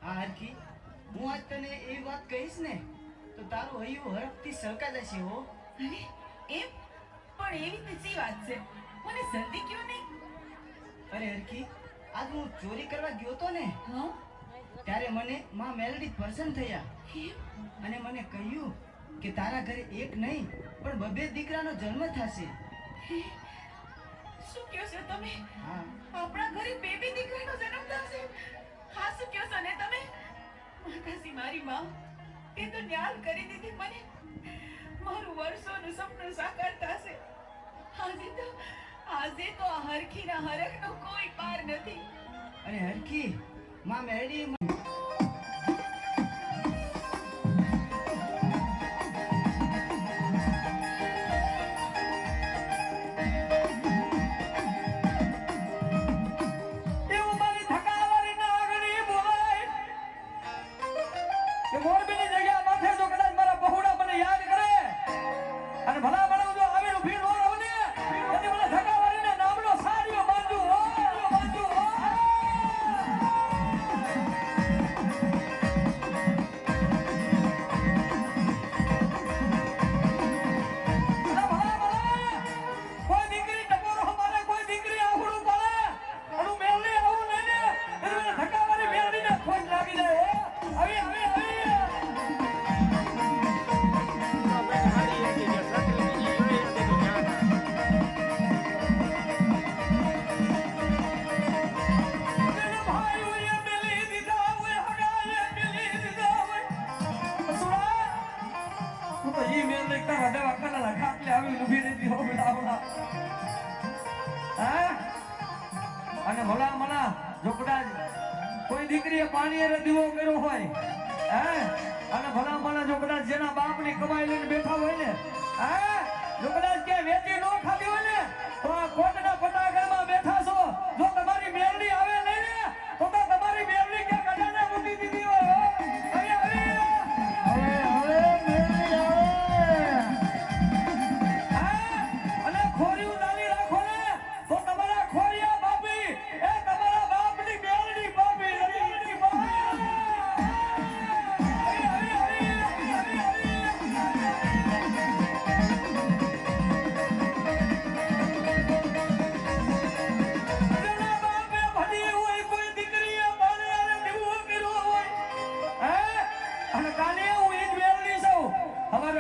હા હરખી, હું આજ તને એવી વાત કહીશ ને તો તારું હૈયું હરખથી સળકા જશે હો. અરે એમ પણ એવી કશી વાત છે, મને જલ્દી ક્यों નહીં? અરે હરખી, આજ હું ચોરી કરવા ગયો તો ને, હા ત્યારે મને માં મેલડી પ્રસન્ન થયા એમ? અને મને કહ્યું કે તારા ઘરે એક નહીં પણ બબે દીકરાનો જન્મ થશે. હે, શું કહો છો તમે? હા, આપણા ઘરે બેબી દીકરાનો જન્મ થશે? હા શું કહો છો ને તમે? માતાજી મારી માં એ તો ન્યાલ કરી દીધી મને. મારું વર્ષોનું સપનું સાકાર થશે. આજે તો આ હરખીના હરખનો કોઈ પાર નથી. અને હરખી, માં મેલડી અને ભલા મના જો કદાચ કોઈ દીકરીએ પાણીએ દીવો કર્યો હોય, અને ભલા મના જો કદાચ જેના બાપની કમાઈ લઈને બેઠા હોય ને, જો કદાચ કે વેચી ન ખાધી હોય ને, તો આ કોટના પટાગળમાં બેઠા છો. જો તમારી મેલડી આવે નહીં ને તો તમારી મેલડી કે ગડાને મૂકી દીધી હોય. અને ખોરિયું નાની રાખો ને તો તમારા ખોરિયા બાપી એ તમારા બાપની મેલડી બાપી મેલડી બાપી.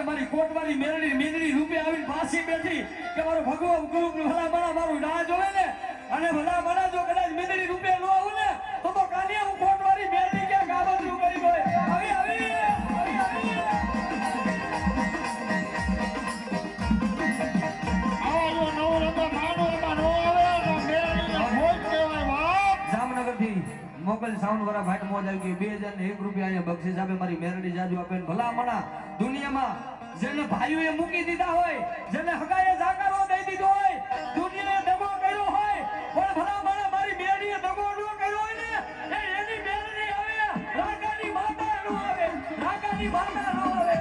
મારી કોટવાળી મેલડી મીંદડી રૂપે આવીને પાછી બેઠી કે મારો ભગવાન ગુરુ ભલા બના મારું ના જોવે ને, અને ભલા બના જો કદાચ મીંદડી રૂપે ન આવું ને તો કાલે હું કોટવાળી મેલડી ક્યાં ગાબતરું કરી ગઈ. આવી આવી મોકલ સાઉન્ડ વાળા ભાઈ મોજ આવી ગઈ. 2001 રૂપિયા અહીંયા બક્ષિસ આપે મારી મેલડી જાજુ આપે. ભલા મણા દુનિયામાં જેને ભાઈઓએ મૂકી દીધા હોય, જેને હગાએ જાકારો દઈ દીધો હોય, દુનિયાએ દગો કર્યો હોય, પણ ભલા મણા મારી મેલડીએ દગો ન કર્યો હોય ને, એની મેલડી આવે રાકાની માતા ન આવે, રાકાની માતા ન આવે.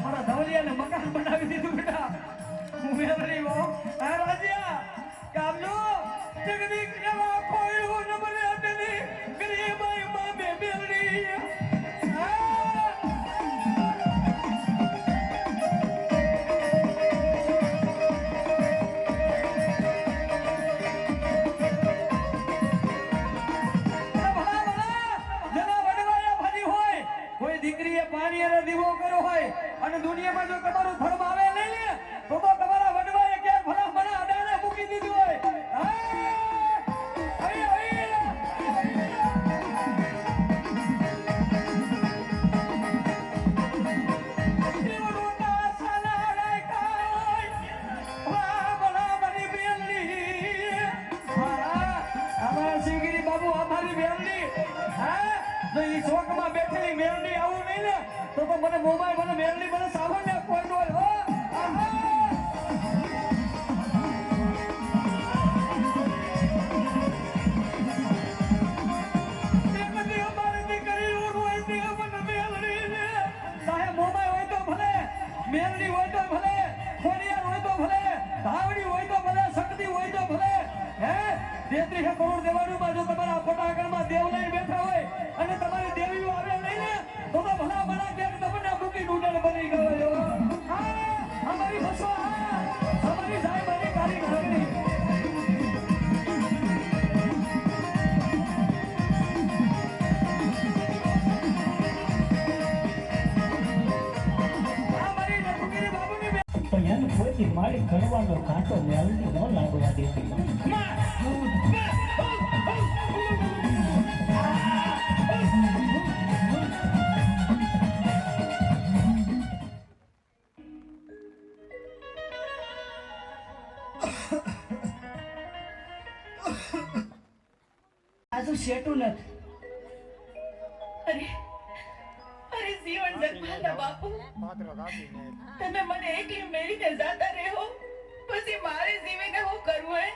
મારા ધવલિયાને મકાન બનાવી દીધું બેટા. હું મેલડી હો રાજ્યા કામજો જગદીક એવા કોઈ ન બને અતલી ગરીબાઈ માં બે મેલડી. દીકરીએ પાણી અને દીવો કર્યો હોય અને દુનિયામાં જો તમારું ધર્મ આવે નહીં ને તો તમારા વડવાએ ક્યાંક ભલા ભલા અડાને મૂકી દીધી હોય. બાબુ અમારી મેલડી જો ઈ ચોકમાં બેઠેલી મેલડી આવું નહીં ને તો મને મોબાઈલ મને મેલડી મને સામાન્ય કોઈ હોય. 33 કરોડ દેવાનું જો તમારા ફોટા આગળમાં દેવ લઈને બેઠા હોય અને તમારી દેવીઓ આવે નહીં ને તો ભલા ભલા કે તમને મૂકી ડૂડલ બની ગયો. હા અમારી બસો, હા અમારી જાય મારી કાળી ઘરણી. મારી ઘડવાનો કાંટો મેલડી ન લાગવા દેતી. આજુ શેટું નથી. અરે અરે જીવન જન્માના બાપુ, તમે મને એકલી મેળીને જાતા રહો, પછી મારે જીવીને હું કરવું હે?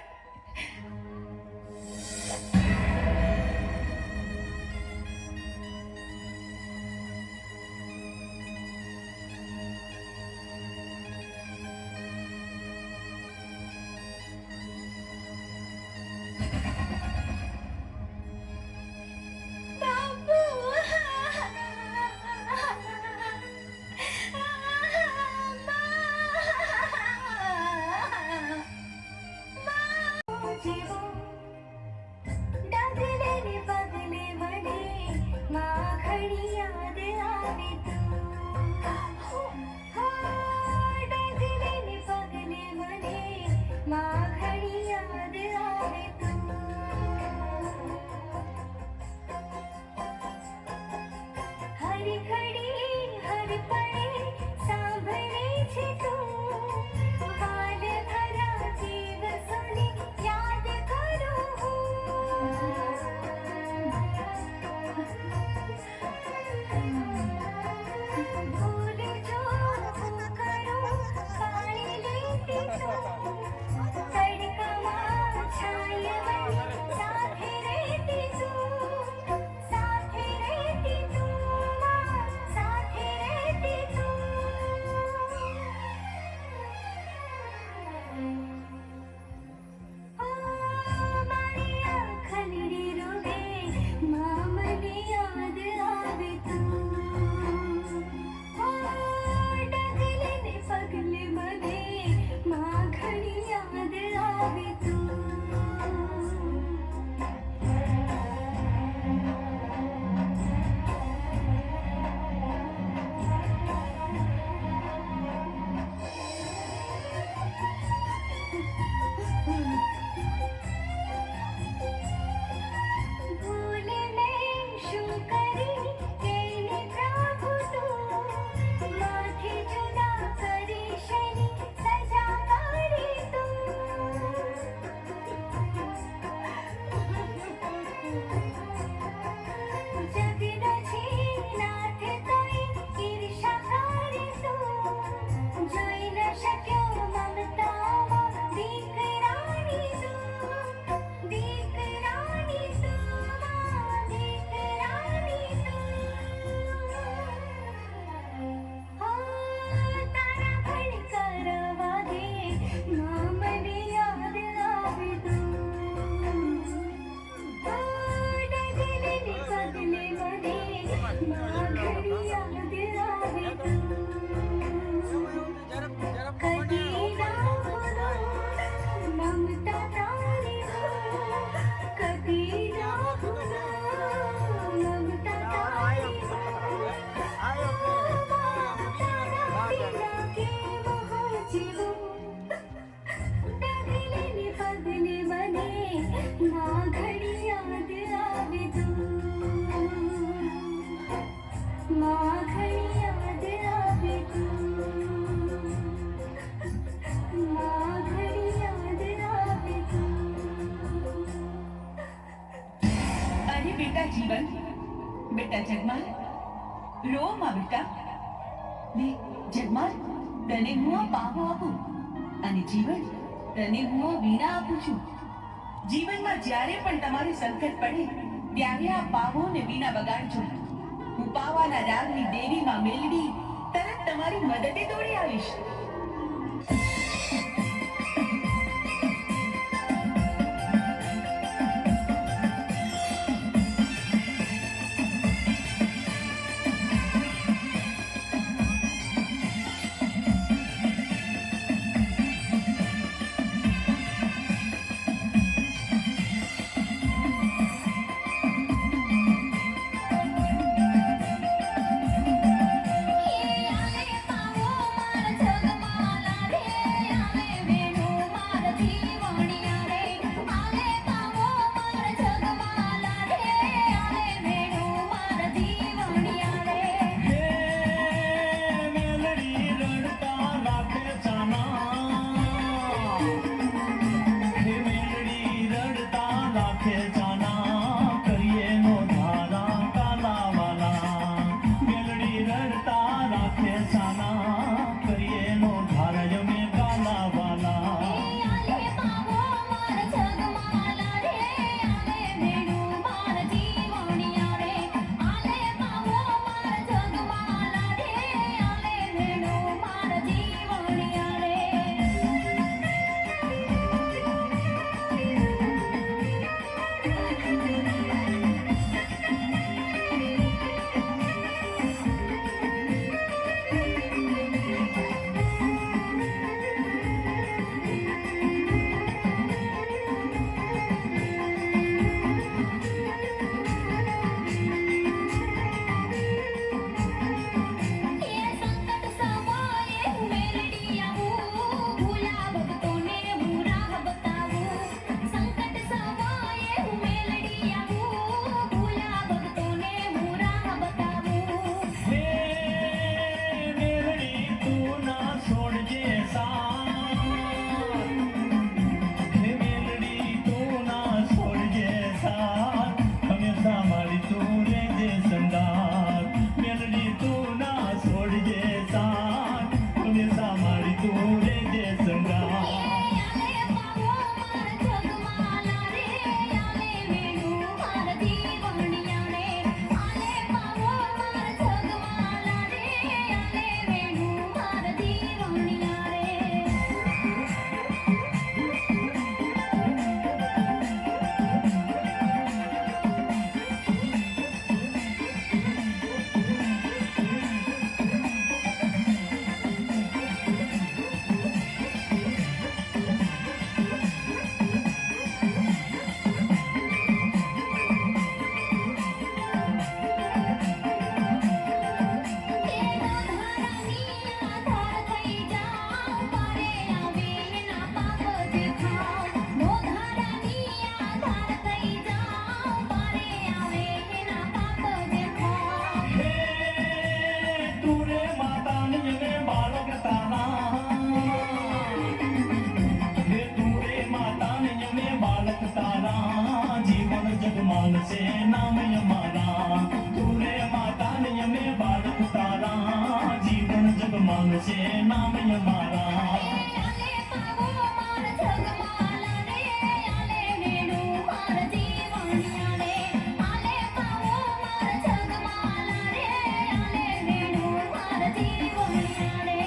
જીવન બેટા જગમાલ, રો માં બેટા. ને જગમાલ, તને હું આ પાવો આપું અને જીવન તને હું આ વીણા આપું છું. જીવનમાં જ્યારે પણ તમારું સંકટ પડે ત્યારે આ પાવો ને વીણા વગાડજો. હું પાવાના રાગની દેવીમાં મેલડી તરત તમારી મદદે દોડી આવીશ. માંગશે નામ મારા આલે પાવો માર જગમાલા રે આલે વેણુ માર જીવણિયા રે આલે પાવો માર જગમાલા રે આલે વેણુ માર જીવણિયા રે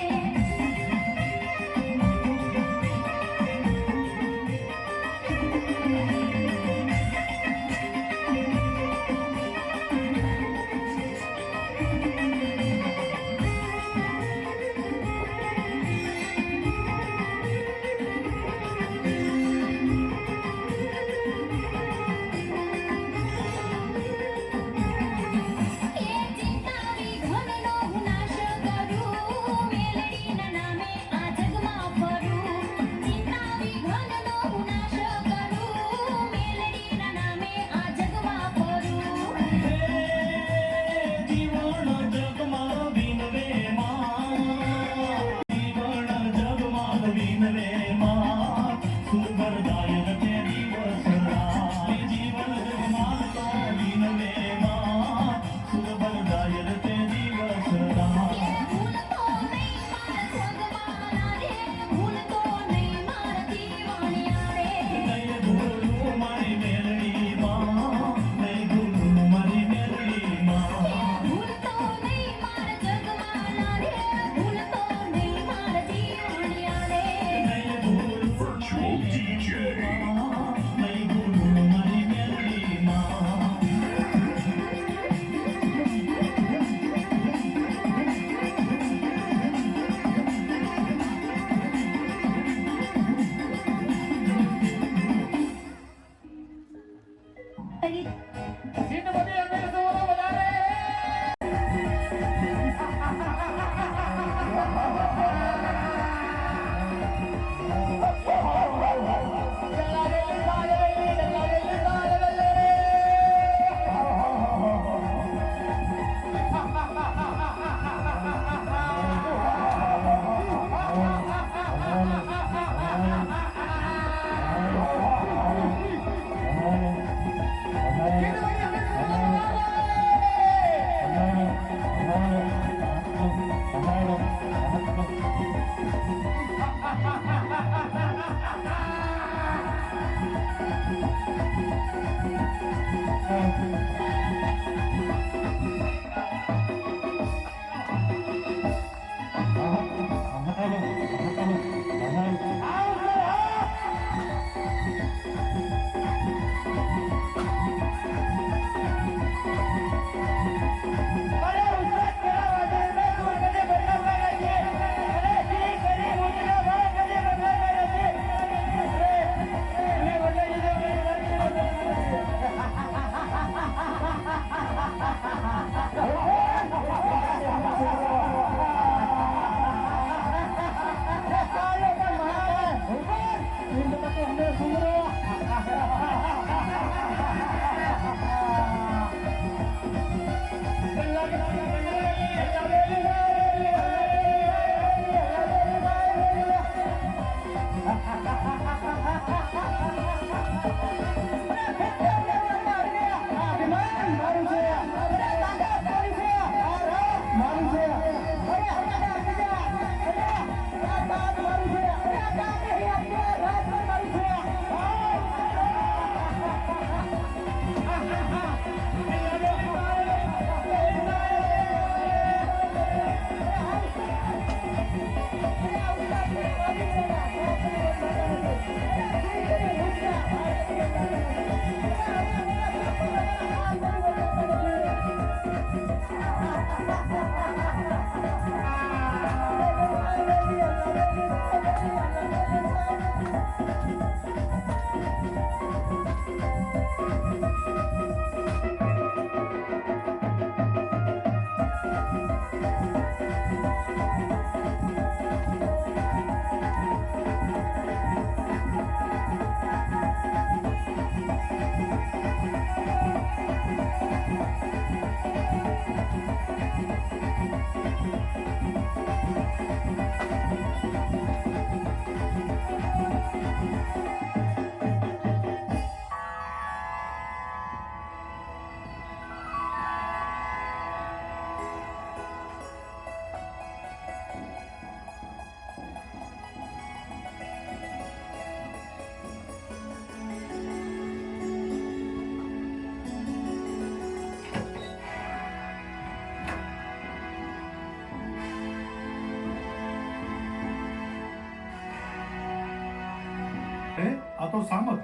આ તો સામત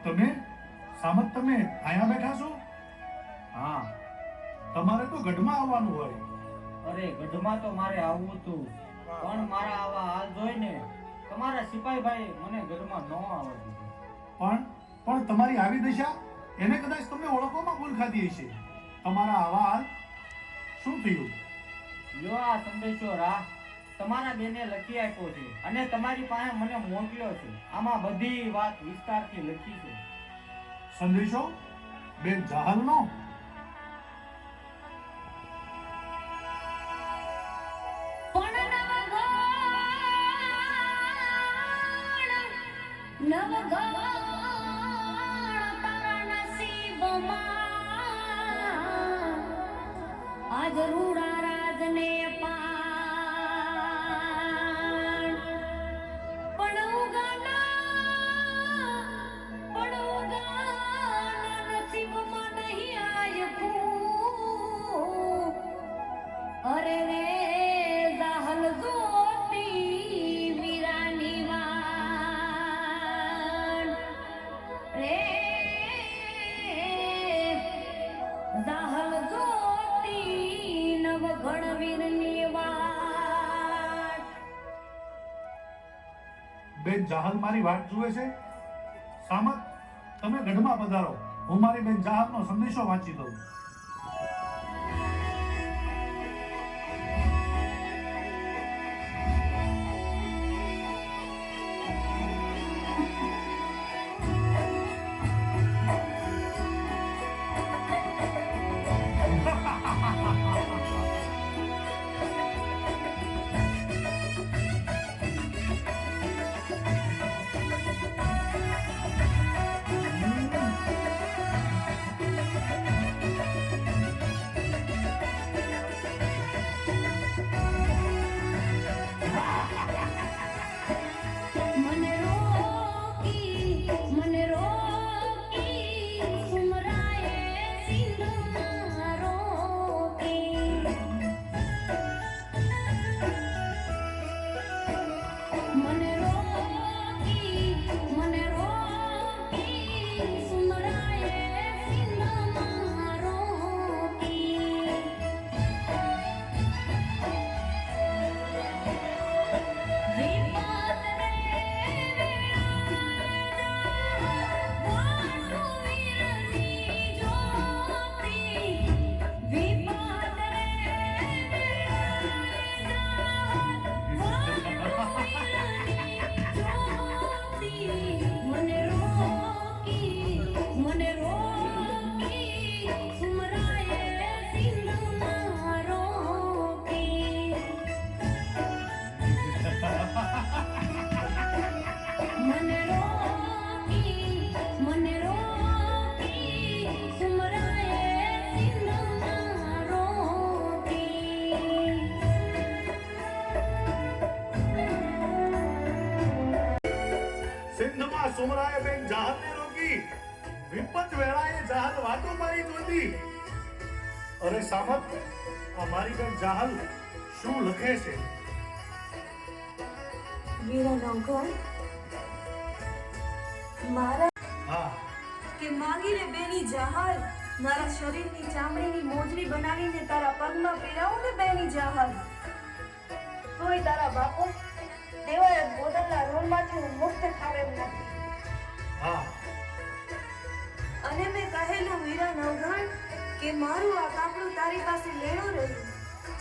તમે અહીંયા બેઠા છો? હા તમારે તો ગઢમાં આવવાનું હોય. અરે ગઢમાં તો મારે આવવું હતું, પણ મારા આવા હાલ જોઈને તમારા સિપાહીભાઈ મને ગઢમાં ન આવવા દીધું. પણ તમારી આવી દશા એને કદાચ તમને ઓળખવામાં ભૂલ ખાધી હશે. તમારા આવા હાલ શું થયું? લ્યો આ સંદેશો તમારા બેને લખી આપ્યો છે અને તમારી પાસે મને મોકલ્યો છે. આમાં બધી વાત વિસ્તારથી લખી છે. સંદેશો બેન જાહલનો? પણ નવગણ તારા નસીબમાં આજ રૂડા રાજને પાણ પણ ઉગાના નસીબમાં નહીં આયકું. અરે રે જાહલ જોતી વીરાની વાણ રે જાહલ જોતી નવગણ વીરની વાણ. બેન જાહલ મારી વાત જુએ છે. સામત તમે ગઢમાં પધારો, હું મારી બેન જાહલનો સંદેશો વાંચી દઉં. મને રોકી સુમરાએ સિંધમાં રોકી. મને રોકી સુમરાએ સિંધમાં રોકી. વિપત રે વાટુ વીરની જ્યોતિ. વિપત રે વાટુ વીરની જ્યોતિ. મને રોકી સુમરાએ સિંધમાં રોકી. મને રોકી સુમરાએ સિંધમાં રોકી. સિંધમાં સુમરાએ બેન જાહલને રોકી, વિપત વેળાએ જાહલ વાતો મારી જોતી. અરે સામત, આ મારી બેન જાહલ શું લખે છે? વીરા નવઘણ મારા હા, કે માગીને બેની જાહલ મારા શરીરની ચામડીની મોજડી બનાવીને તારા પગમાં પહેરાવું ને બેની જાહલ, તોય તારા બાપુ દેવાએ બોદલના ઋણમાંથી હું મુક્ત થાવ એમ નથી. હા, અને મેં કહેલું વીરા નવઘણ કે મારું આ કાપડું તારી પાસે લેણો રહ્યું.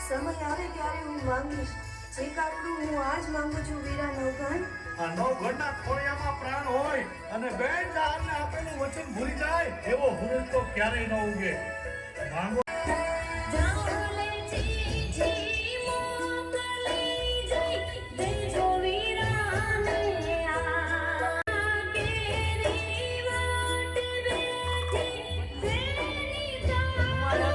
સમય આવે ત્યારે હું માંગીશ. જે કાપડું હું આજ માંગુ છું વીરા નવઘણ, આ નવઘણના ખોળિયામાં પ્રાણ હોય અને બેન જાહલને આપેલું વચન ભૂલી જાય એવો હુરલ તો ક્યારેય ન ઉગે. માંગો. જાહલે ચીઠી મોકલી જઈ દેજો વીરાને આ. કેરી વાટ બેઠી વેણી જાહલે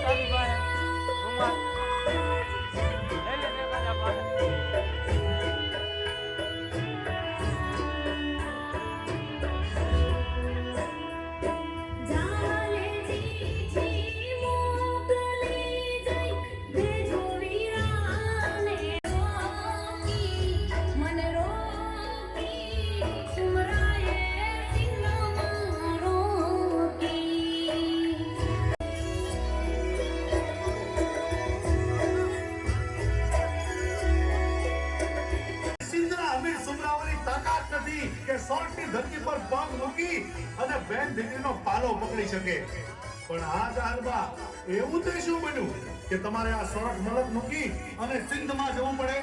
ચીઠી મોકલી સોરઠની ધરતી પર પગ મૂકી અને બેન દીકરીનો પાલો પકડી શકે. પણ આ જાહેરબા એવું તે શું બન્યું કે તમારે આ સોરઠ મલક મૂકી અને સિંધમાં જવું પડે?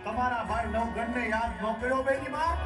તમારા ભાઈ નવગણને યાદ ન કર્યો બેની માં?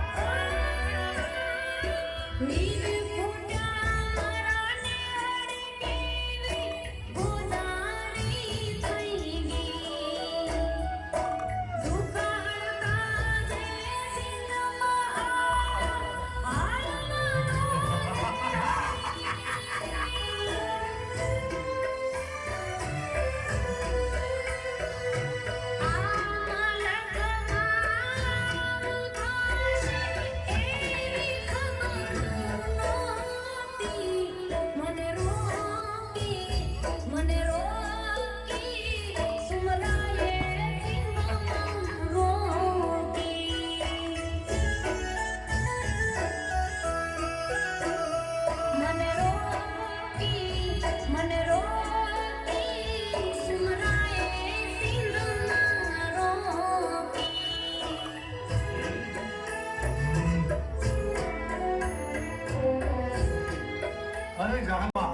અરે જાહબા,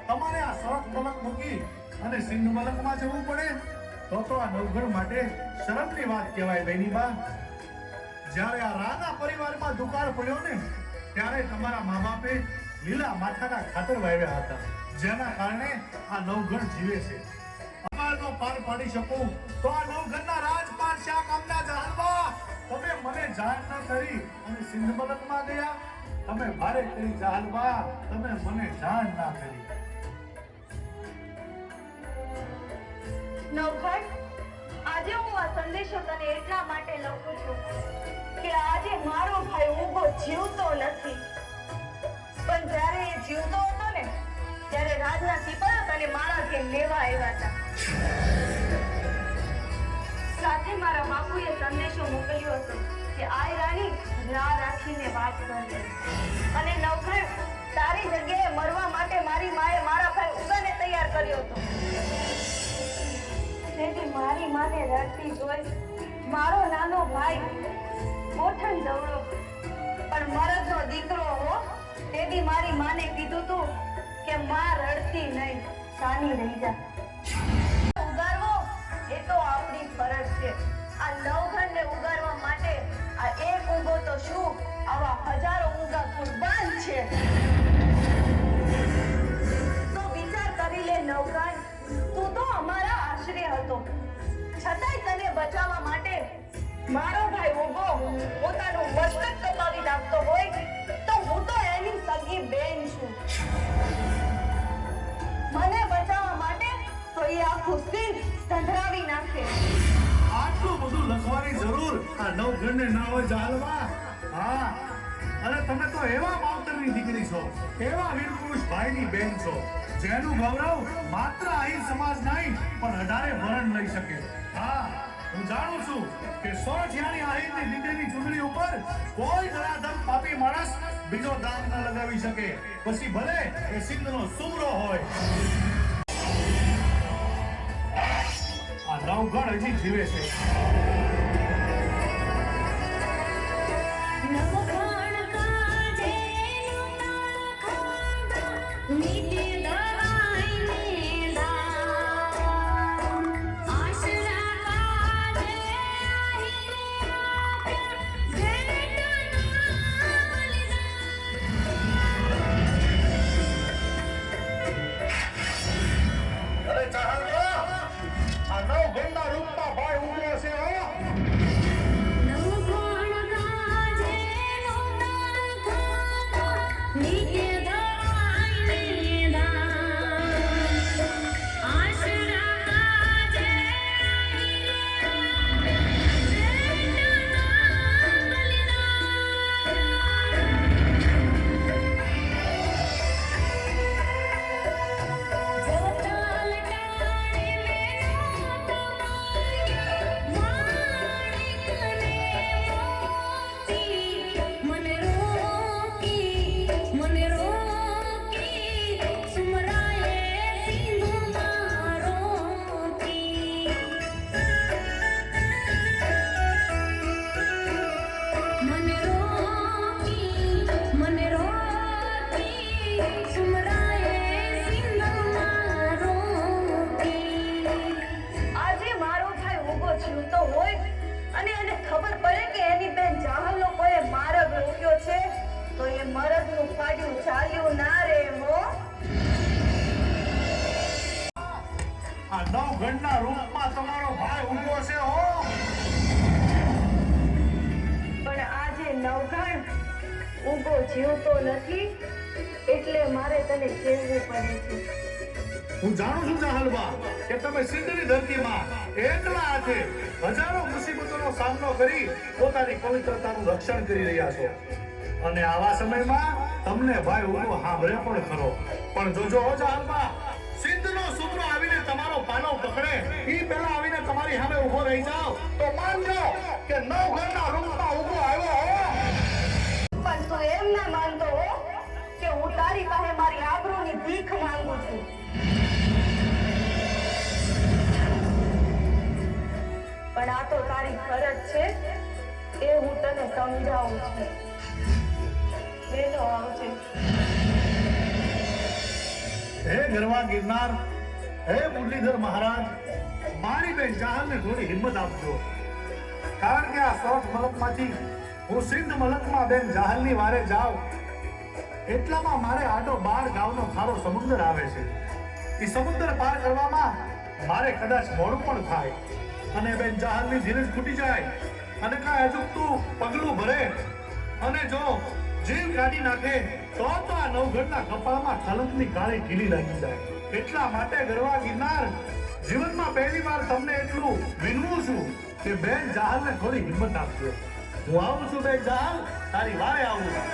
તમારે આ સોરઠ મલક મૂકી અને સિંધ મલકમાં જવું પડે તો આ નવગણ માટે શરમની વાત કહેવાય બેની બા. જ્યારે આ રાણા પરિવારમાં દુકાળ પડ્યો ને ત્યારે તમારા મા બાપે લીલા માથાના ખાતર વાવ્યા હતા, જેના કારણે આ નવગણ જીવે છે. અમારનો પાર પાડી શકું તો આ નવગણના રાજપાટ શા કામના જાહબા? તમે મને જાણ ન કરી અને સિંધ મલકમાં ગયા. તમે ભારે કરી જાહલબા, તમે મને જાણ ના કરી. નવઘણ, આજે હું આ સંદેશો તને એટલા માટે લખું છું કે આજે મારો ભાઈ ઊભો જીવતો નથી, પણ જ્યારે એ જીવતો હતો ને ત્યારે રાજના સિપાહીઓ તને મારા ઘેર લેવા આવ્યા હતા. સાથે મારા બાપુએ સંદેશો મોકલ્યો હતો કે આય રાણી રાહ રાખીને વાત કરજે, અને નવઘણ તારી જગ્યાએ મરવા માટે મારી માએ મારા ભાઈ ઉગાને તૈયાર કર્યો હતો. તેથી મારી માને રડતી જોઈ મારો નાનો ભાઈ ગોઠણ જવડો પણ મરદનો દીકરો હો, તેથી મારી માને કીધું તું કે માં રડતી નહીં, શાની રહી જા. ઉગારવો એ તો આપણી ફરજ છે. આ નવઘણને ઉગારવા માટે આ એક ઊંઘો તો શું, આવા હજારો ઊંઘા કુરબાન છે. તો વિચાર કરી લે નવઘણ, તું તો અમારા આશરે હતો, છતાંય તને બચાવવા માટે મારો ભાઈ ઊભો પોતાનું મસ્તક કપાવી નાખતો હોય તો હું તો એની સગી બેન છું. મને બચાવવા માટે તો એ આખું સિંધ સંધરાવી નાખે. આટલું બધું લખવાની જરૂર આ નવગણને ના હોય જાહલબા? હા, અને તમે તો એવા માવતરની દીકરી છો, એવા વીરપુરુષ ભાઈની બેન છો, જેનું ગૌરવ માત્ર આહિર સમાજ નહીં પણ 18 વરણ લઈ શકે. હા, હું જાણું છું કે સોરઠિયાની આહિરની દીકરીની ચૂંટણી ઉપર કોઈ ધરાધમ પાપી માણસ બીજો દાગ ન લગાવી શકે, પછી ભલે એ સિંધનો સુમરો હોય. આ નવગણ હજી જીવે છે. નવઘણ કાજે નુતાળ ખાધા, નીતિ દવાઈને દાન, આશરા કાજે આહીને આપ્યા, ભેટના બલિદાન. અરે ચાહલબા, આ નવગણના રૂપમાં ભાઈ ઉભો છે. તો એ મરદનું ફાડ્યું ચાલ્યું ના રે મો. આ નવગણના રૂપમાં તમારો ભાઈ ઊભો છે હો. પણ આજે નવઘણ ઊભો જીવતો નથી એટલે મારે તને કહેવું પડે છે. હું જાણું છું જાહલબા કે તમે સિંધની ધરતીમાં એકલા હાથે હજારો મુસીબતોનો સામનો કરી પોતાની પવિત્રતાનું રક્ષણ કરી રહ્યા છો અને આવા સમયમાં તમને ભાઈ ઊભો સાંભળે પણ ખરો. પણ જોજો હો જાહલબા, સિંધનો સુમરો આવીને તમારો પાનો પકડે ઈ પહેલા આવીને તમારી સામે ઊભો રહી જાઓ તો માનજો કે નવઘણના રૂપમાં ઊભો આવ્યો હો. પણ તું એમ ના માનતો હો કે હું તારી પાસે મારી આબરૂની ભીખ માંગુ છું. પણ આ તો તારી ફરજ છે એ હું તને સમજાવું છું. બેનો આવજે. હે ગરવા ગિરનાર, હે મુરલીધર મહારાજ, મારી બેન જાહલને થોડી હિંમત આપજો. કારણ કે આ સોઠ મલકમાંથી હું સિંધ મલકમાં બેન જાહલની વારે જાઉં એટલામાં મારે આડો 12 ગામનો ખારો સમુદ્ર આવે છે. એ સમુદ્ર પાર કરવામાં મારે કદાચ મોડું પણ થાય અને બેન જાહલની ધીરજ ખૂટી જાય અને કાંઈ અજુકતું પગલું ભરે અને જો જીવ કાઢી નાખે તો આ નવઘણના કપાળમાં કલંકની કાળી કીલી લાગી જાય. એટલા માટે ગરવા ગિરનાર, જીવનમાં પહેલી વાર તમને એટલું વિનવું છું કે બેન જાહલને થોડી હિંમત આપજો. હું આવું છું બેન જાહલ, તારી વારે આવું છું.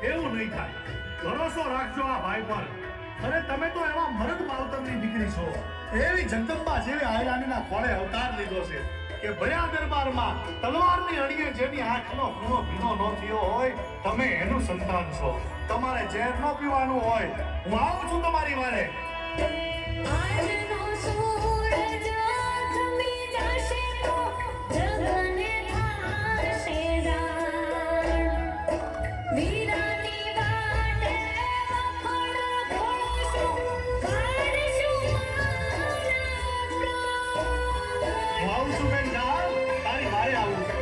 એવું નહીં થાય. ભરોસો રાખજો આ ભાઈ પર. અરે તમે તો એવા મરદ માવતરની દીકરી છો. એવી જગદંબા જેવી આયરાણીના ખોળે અવતાર લીધો છે કે ભયા દરબારમાં તલવારની અણીએ જેની આંખનો ખૂણો ભીનો ન થયો હોય તમે એનું સંતાન છો. તમારે ઝેર ન પીવાનું હોય. હું આવું છું તમારી વારે. આજનો સૂરજ થમી જશે તો જગને થાશે જાણ. વીરાની વાટે વખોડ ઘોળશું, કાઢશું મારા પ્રાણ. હું આવું છું બેન જાહલ, તારી વારે આવું છું.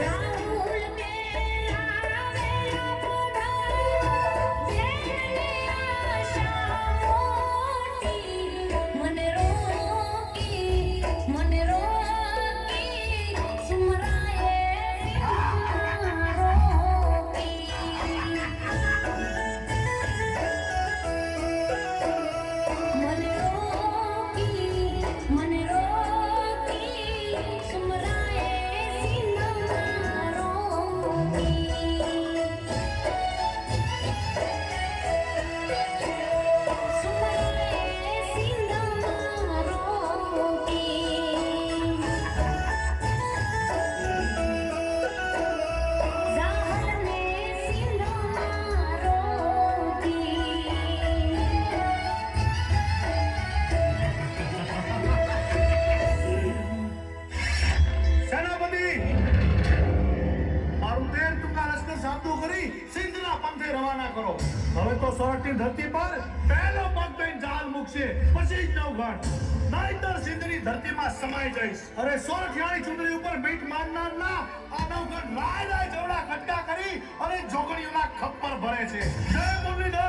રાહુલ કે લાવેલા પધારો, જેને આશા મોટી. મને રોકી સુમરાએ રોકી. મને રોકી સુમરાએ સિંધમાં રોકી. સુમરાએ સિંધમાં રોકી. જાહલને સિંધમાં રોકી. સેનાપતિ, મારું 13 ટુકા લશ્કર સાબદું કરી સિંધના પંથે રવાના કરો. હવે તો સોરઠની ધરતી પર પહેલો પગ બેન જાહલ મૂકશે, પછી જ નવઘણ. નહીંતર સિંધની ધરતીમાં સમાઈ જઈશ. અરે સોરઠિયાની ચૂંટણી ઉપર મીઠ મારનાર ના આ નવઘણ લાય જવડા ખટકા કરી અને જોગણીઓના ખપ્પર ભરે છે. જય મુરલીધર